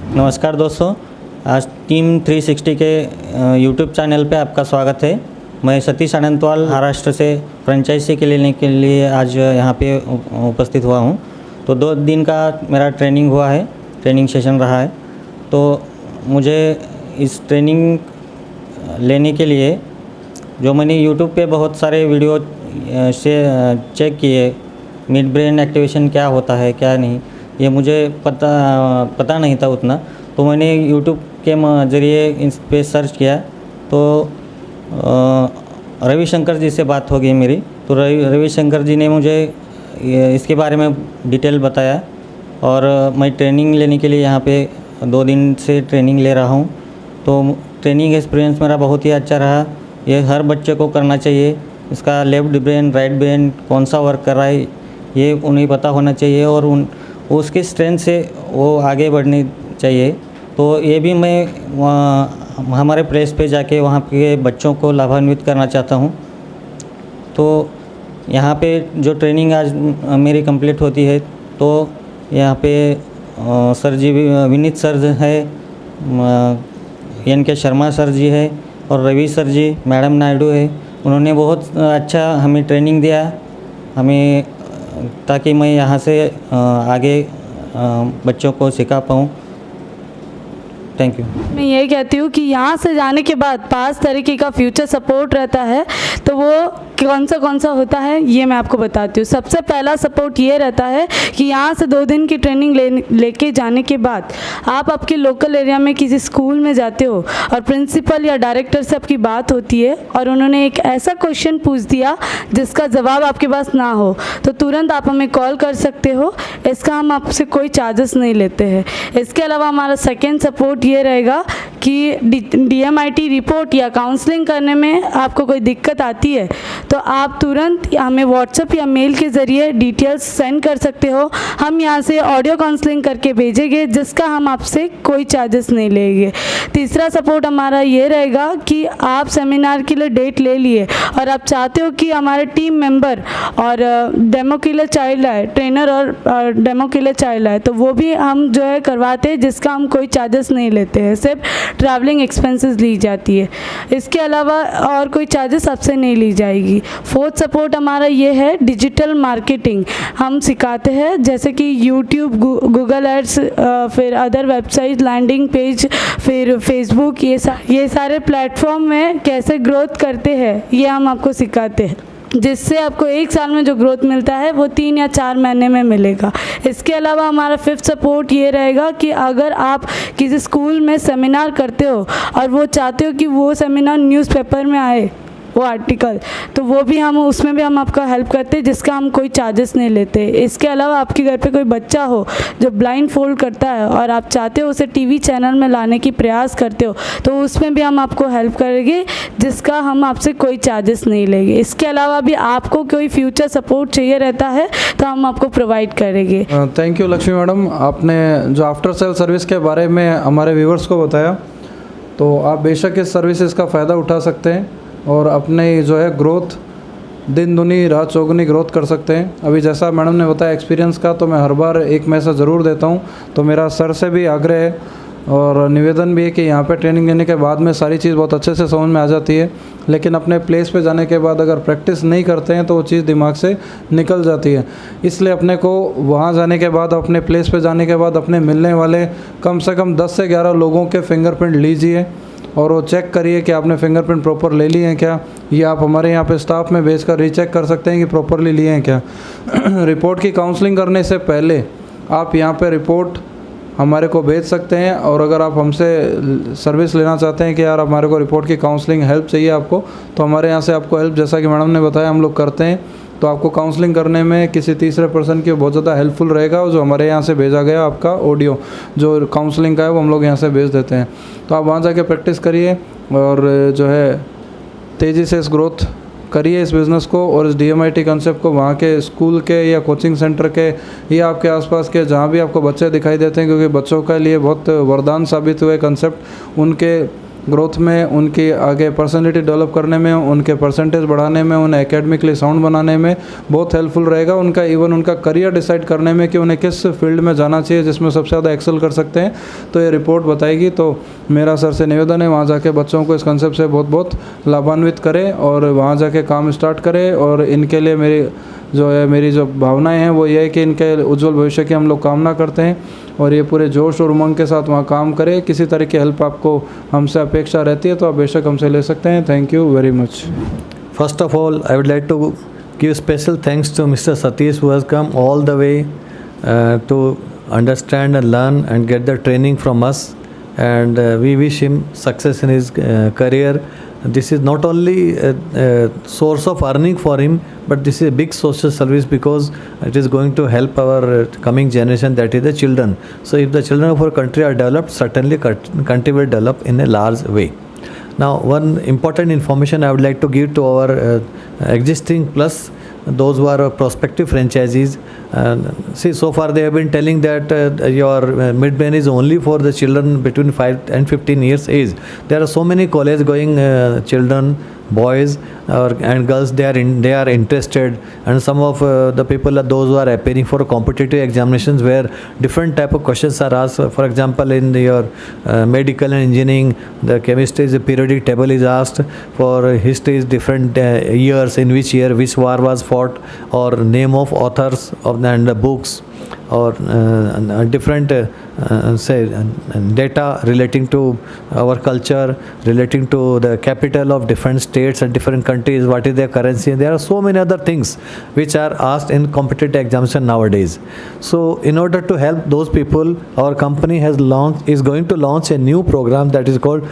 नमस्कार दोस्तों, आज टीम 360 के यूट्यूब चैनल पे आपका स्वागत है। मैं सतीश अनंतवाल महाराष्ट्र से फ्रेंचाइजी के लेने के लिए आज यहाँ पे उपस्थित हुआ हूँ। तो 2 दिन का मेरा ट्रेनिंग हुआ है, ट्रेनिंग सेशन रहा है। तो मुझे इस ट्रेनिंग लेने के लिए जो मैंने यूट्यूब पे बहुत सारे वीडियो से चेक किए, मिड ब्रेन एक्टिवेशन क्या होता है क्या नहीं, ये मुझे पता नहीं था उतना। तो मैंने यूट्यूब के ज़रिए इस पे सर्च किया तो रविशंकर जी से बात हो गई मेरी। तो रविशंकर जी ने मुझे इसके बारे में डिटेल बताया और मैं ट्रेनिंग लेने के लिए यहाँ पे 2 दिन से ट्रेनिंग ले रहा हूँ। तो ट्रेनिंग एक्सपीरियंस मेरा बहुत ही अच्छा रहा। ये हर बच्चे को करना चाहिए। इसका लेफ्ट ब्रेन राइट ब्रेन कौन सा वर्क कर रहा है ये उन्हें पता होना चाहिए और उसकी स्ट्रेंथ से वो आगे बढ़नी चाहिए। तो ये भी मैं हमारे प्लेस पे जाके वहाँ के बच्चों को लाभान्वित करना चाहता हूँ। तो यहाँ पे जो ट्रेनिंग आज मेरी कंप्लीट होती है तो यहाँ पे सर जी विनीत सर है, एन के शर्मा सर जी है और रवि सर जी, मैडम नायडू है। उन्होंने बहुत अच्छा हमें ट्रेनिंग दिया हमें, ताकि मैं यहाँ से आगे बच्चों को सिखा पाऊँ। Thank you. मैं यही कहती हूँ कि यहाँ से जाने के बाद 5 तरीके का फ्यूचर सपोर्ट रहता है। तो वो कौन सा होता है ये मैं आपको बताती हूँ। सबसे पहला सपोर्ट ये रहता है कि यहाँ से 2 दिन की ट्रेनिंग लेके जाने के बाद आप आपके लोकल एरिया में किसी स्कूल में जाते हो और प्रिंसिपल या डायरेक्टर से आपकी बात होती है और उन्होंने एक ऐसा क्वेश्चन पूछ दिया जिसका जवाब आपके पास ना हो, तो तुरंत आप हमें कॉल कर सकते हो। इसका हम आपसे कोई चार्जेस नहीं लेते हैं। इसके अलावा हमारा सेकेंड सपोर्ट ये रहेगा कि DMIT रिपोर्ट या काउंसलिंग करने में आपको कोई दिक्कत आती है तो आप तुरंत हमें व्हाट्सएप या मेल के ज़रिए डिटेल्स सेंड कर सकते हो। हम यहाँ से ऑडियो काउंसलिंग करके भेजेंगे जिसका हम आपसे कोई चार्जेस नहीं लेंगे। तीसरा सपोर्ट हमारा ये रहेगा कि आप सेमिनार के लिए डेट ले लिए और आप चाहते हो कि हमारे टीम मेंबर और डेमो के लिए चाइल्ड आए, ट्रेनर और डेमो के लिए चाइल्ड आए, तो वो भी हम जो है करवाते हैं जिसका हम कोई चार्जेस नहीं लेते हैं, सिर्फ ट्रैवलिंग एक्सपेंसेस ली जाती है। इसके अलावा और कोई चार्जेस आपसे नहीं ली जाएगी। फोर्थ सपोर्ट हमारा ये है डिजिटल मार्केटिंग हम सिखाते हैं, जैसे कि यूट्यूब, गूगल एड्स, फिर अदर वेबसाइट, लैंडिंग पेज, फिर फेसबुक, ये सारे प्लेटफॉर्म में कैसे ग्रोथ करते हैं ये हम आपको सिखाते हैं, जिससे आपको 1 साल में जो ग्रोथ मिलता है वो 3 या 4 महीने में मिलेगा। इसके अलावा हमारा 5th सपोर्ट ये रहेगा कि अगर आप किसी स्कूल में सेमिनार करते हो और वो चाहते हो कि वो सेमिनार न्यूज़पेपर में आए, वो आर्टिकल, तो वो भी हम उसमें भी हम आपका हेल्प करते हैं जिसका हम कोई चार्जेस नहीं लेते। इसके अलावा आपके घर पे कोई बच्चा हो जो ब्लाइंड फोल्ड करता है और आप चाहते हो उसे टीवी चैनल में लाने की प्रयास करते हो तो उसमें भी हम आपको हेल्प करेंगे जिसका हम आपसे कोई चार्जेस नहीं लेंगे। इसके अलावा भी आपको कोई फ्यूचर सपोर्ट चाहिए रहता है तो हम आपको प्रोवाइड करेंगे। थैंक यू लक्ष्मी मैडम, आपने जो आफ्टर सेल सर्विस के बारे में हमारे व्यूवर्स को बताया, तो आप बेशक इस सर्विसेज का फ़ायदा उठा सकते हैं और अपने जो है ग्रोथ दिन दुनी रात चौगुनी ग्रोथ कर सकते हैं। अभी जैसा मैडम ने बताया एक्सपीरियंस का, तो मैं हर बार एक मैसेज ज़रूर देता हूं। तो मेरा सर से भी आग्रह है और निवेदन भी है कि यहाँ पे ट्रेनिंग लेने के बाद में सारी चीज़ बहुत अच्छे से समझ में आ जाती है, लेकिन अपने प्लेस पे जाने के बाद अगर प्रैक्टिस नहीं करते हैं तो वो चीज़ दिमाग से निकल जाती है। इसलिए अपने को वहाँ जाने के बाद, अपने प्लेस पे जाने के बाद अपने मिलने वाले कम से कम 10 से 11 लोगों के फिंगरप्रिंट लीजिए और वो चेक करिए कि आपने फिंगरप्रिंट प्रॉपर ले लिए हैं क्या। ये आप हमारे यहाँ पे स्टाफ में भेजकर रीचेक कर सकते हैं कि प्रॉपरली लिए हैं क्या। रिपोर्ट की काउंसलिंग करने से पहले आप यहाँ पे रिपोर्ट हमारे को भेज सकते हैं और अगर आप हमसे सर्विस लेना चाहते हैं कि यार हमारे को रिपोर्ट की काउंसलिंग हेल्प चाहिए आपको, तो हमारे यहाँ से आपको हेल्प, जैसा कि मैडम ने बताया, हम लोग करते हैं। तो आपको काउंसलिंग करने में किसी तीसरे पर्सन की बहुत ज़्यादा हेल्पफुल रहेगा। और जो हमारे यहाँ से भेजा गया आपका ऑडियो जो काउंसलिंग का है वो हम लोग यहाँ से भेज देते हैं। तो आप वहाँ जाके प्रैक्टिस करिए और जो है तेज़ी से इस ग्रोथ करिए इस बिज़नेस को और इस DMIT कंसेप्ट को वहाँ के स्कूल के या कोचिंग सेंटर के या आपके आसपास के जहाँ भी आपको बच्चे दिखाई देते हैं, क्योंकि बच्चों के लिए बहुत वरदान साबित हुए कंसेप्ट, उनके ग्रोथ में, उनकी आगे पर्सनैलिटी डेवलप करने में, उनके परसेंटेज बढ़ाने में, उन्हें एकेडमिकली साउंड बनाने में बहुत हेल्पफुल रहेगा। उनका इवन उनका करियर डिसाइड करने में कि उन्हें किस फील्ड में जाना चाहिए जिसमें सबसे ज़्यादा एक्सेल कर सकते हैं, तो ये रिपोर्ट बताएगी। तो मेरा सर से निवेदन है वहाँ जाके बच्चों को इस कंसेप्ट से बहुत बहुत लाभान्वित करें और वहाँ जाके काम स्टार्ट करें। और इनके लिए मेरी जो भावनाएं हैं वो ये है कि इनके उज्जवल भविष्य की हम लोग कामना करते हैं और ये पूरे जोश और उमंग के साथ वहाँ काम करें। किसी तरह की हेल्प आपको हमसे अपेक्षा रहती है तो आप बेशक हमसे ले सकते हैं। Thank you very much. First of all, I would like to give special thanks to Mr. Satish, who has come all the way to understand and learn and get the training from us, and we wish him success in his career. This is not only a source of earning for him, but this is a big social service because it is going to help our coming generation, that is the children. So if the children of our country are developed, certainly country will develop in a large way. Now, one important information I would like to give to our existing plus those who are prospective franchisees. See, so far they have been telling that your mid-brain is only for the children between 5 and 15 years age. There are so many college going children, boys and girls, they are interested, and some of the people are those who are appearing for competitive examinations where different type of questions are asked. For example, in your medical and engineering, the chemistry is a periodic table is asked. For history is different years, in which year which war was fought, or name of authors of and the books, or different data relating to our culture, relating to the capital of different states and different countries, what is their currency. There are so many other things which are asked in competitive examination nowadays. So in order to help those people, our company is going to launch a new program that is called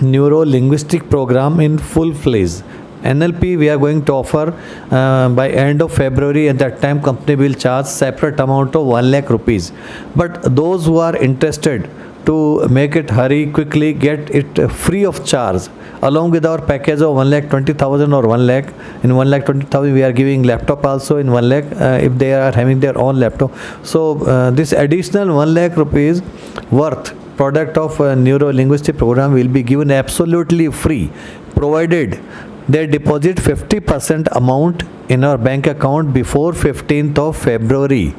Neuro-Linguistic Program in full fledged. NLP we are going to offer by end of February. At that time company will charge separate amount of 1 lakh rupees. But those who are interested to make it hurry, quickly get it free of charge along with our package of 1,20,000 or 1 lakh. In 1,20,000 we are giving laptop also in 1 lakh if they are having their own laptop. So this additional 1 lakh rupees worth product of Neuro-Linguistic Program will be given absolutely free, provided they deposit 50% amount in our bank account before 15th of February.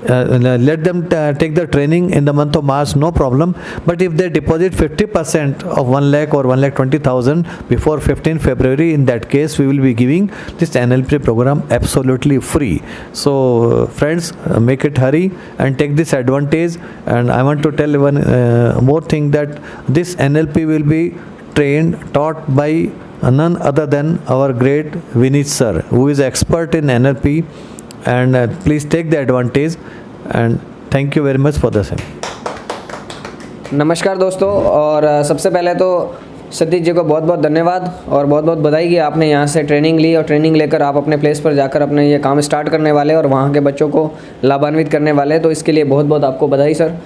Let them take the training in the month of March, no problem. But if they deposit 50% of 1 lakh or 1,20,000 before 15th February, in that case we will be giving this NLP program absolutely free. So friends, make it hurry and take this advantage. And I want to tell one more thing, that this NLP will be taught by none other than our great Vineet sir, who is expert in NLP, and please take the advantage, and thank you very much for the same. नमस्कार दोस्तों, और सबसे पहले तो सतीश जी को बहुत बहुत धन्यवाद और बहुत बहुत बधाई कि आपने यहाँ से ट्रेनिंग ली और ट्रेनिंग लेकर आप अपने प्लेस पर जाकर अपने ये काम स्टार्ट करने वाले और वहाँ के बच्चों को लाभान्वित करने वाले, तो इसके लिए बहुत बहुत आपको बधाई सर।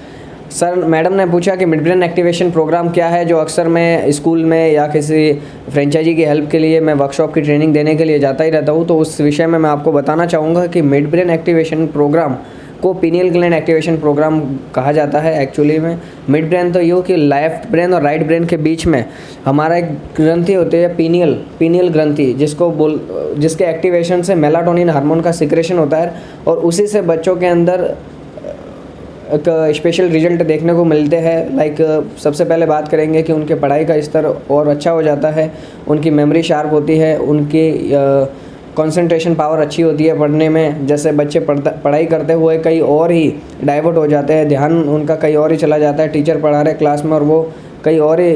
सर, मैडम ने पूछा कि मिड ब्रेन एक्टिवेशन प्रोग्राम क्या है, जो अक्सर मैं स्कूल में या किसी फ्रेंचाइजी की हेल्प के लिए मैं वर्कशॉप की ट्रेनिंग देने के लिए जाता ही रहता हूँ। तो उस विषय में मैं आपको बताना चाहूँगा कि मिड ब्रेन एक्टिवेशन प्रोग्राम को पीनियल ग्लैंड एक्टिवेशन प्रोग्राम कहा जाता है। एक्चुअली में मिड ब्रेन तो यूँ कि लेफ्ट ब्रेन और राइट ब्रेन के बीच में हमारा एक ग्रंथि होती है, पीनियल ग्रंथि, जिसके एक्टिवेशन से मेलाटोनिन हार्मोन का सिक्रेशन होता है और उसी से बच्चों के अंदर एक स्पेशल रिजल्ट देखने को मिलते हैं। लाइक सबसे पहले बात करेंगे कि उनके पढ़ाई का स्तर और अच्छा हो जाता है, उनकी मेमोरी शार्प होती है, उनकी कंसंट्रेशन पावर अच्छी होती है पढ़ने में। जैसे बच्चे पढ़ाई करते हुए कहीं और ही डाइवर्ट हो जाते हैं, ध्यान उनका कहीं और ही चला जाता है, टीचर पढ़ा रहे क्लास में और वो कहीं और ही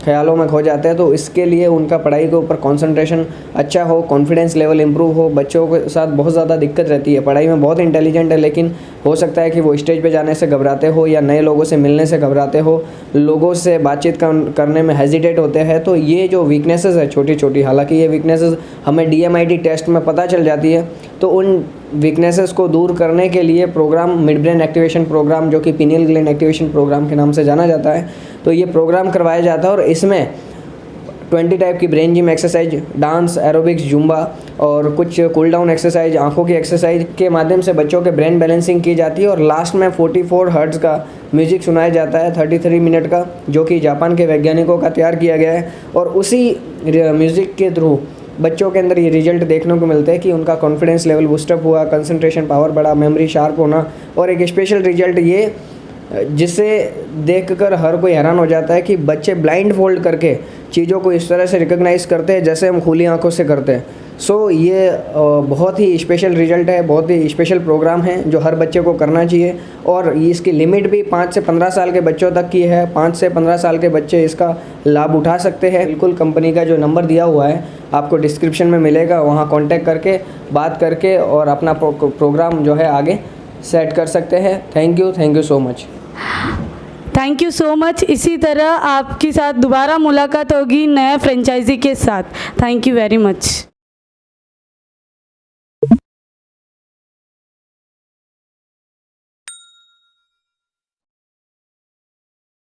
ख्यालों में खो जाते हैं। तो इसके लिए उनका पढ़ाई के ऊपर कंसंट्रेशन अच्छा हो, कॉन्फिडेंस लेवल इंप्रूव हो। बच्चों के साथ बहुत ज़्यादा दिक्कत रहती है, पढ़ाई में बहुत इंटेलिजेंट है, लेकिन हो सकता है कि वो स्टेज पे जाने से घबराते हो या नए लोगों से मिलने से घबराते हो, लोगों से बातचीत करने में हेजिटेट होते हैं। तो ये जो वीकनेसेस है छोटी छोटी, हालांकि ये वीकनेसेस हमें DMIT टेस्ट में पता चल जाती है, तो उन वीकनेसेस को दूर करने के लिए programme mid brain activation programme, जो कि पीनियल ग्लैंड एक्टिवेशन प्रोग्राम के नाम से जाना जाता है, तो ये प्रोग्राम करवाया जाता है। और इसमें 20 टाइप की brain gym exercise, dance, aerobics, Zumba और कुछ कूल डाउन एक्सरसाइज, आंखों की एक्सरसाइज के माध्यम से बच्चों के ब्रेन बैलेंसिंग की जाती है। और लास्ट में 44 हर्ट्ज़ का म्यूजिक सुनाया जाता है 33 मिनट का, जो कि जापान के वैज्ञानिकों का तैयार किया गया है। और उसी म्यूज़िक के थ्रू बच्चों के अंदर ये रिजल्ट देखने को मिलते हैं कि उनका कॉन्फिडेंस लेवल बूस्टअप हुआ, कंसंट्रेशन पावर बढ़ा, मेमोरी शार्प होना। और एक स्पेशल रिजल्ट ये जिसे देखकर हर कोई हैरान हो जाता है कि बच्चे ब्लाइंड फोल्ड करके चीज़ों को इस तरह से रिकॉग्नाइज करते हैं जैसे हम खुली आंखों से करते हैं। सो ये बहुत ही स्पेशल रिजल्ट है, बहुत ही स्पेशल प्रोग्राम है जो हर बच्चे को करना चाहिए। और इसकी लिमिट भी 5 से 15 साल के बच्चों तक की है। 5 से 15 साल के बच्चे इसका लाभ उठा सकते हैं। बिल्कुल कंपनी का जो नंबर दिया हुआ है आपको डिस्क्रिप्शन में मिलेगा, वहाँ कॉन्टैक्ट करके बात करके और अपना प्रोग्राम जो है आगे सेट कर सकते हैं। Thank you so much. Thank you so much. इसी तरह आपके साथ दोबारा मुलाकात होगी नया फ्रेंचाइजी के साथ। Thank you very much.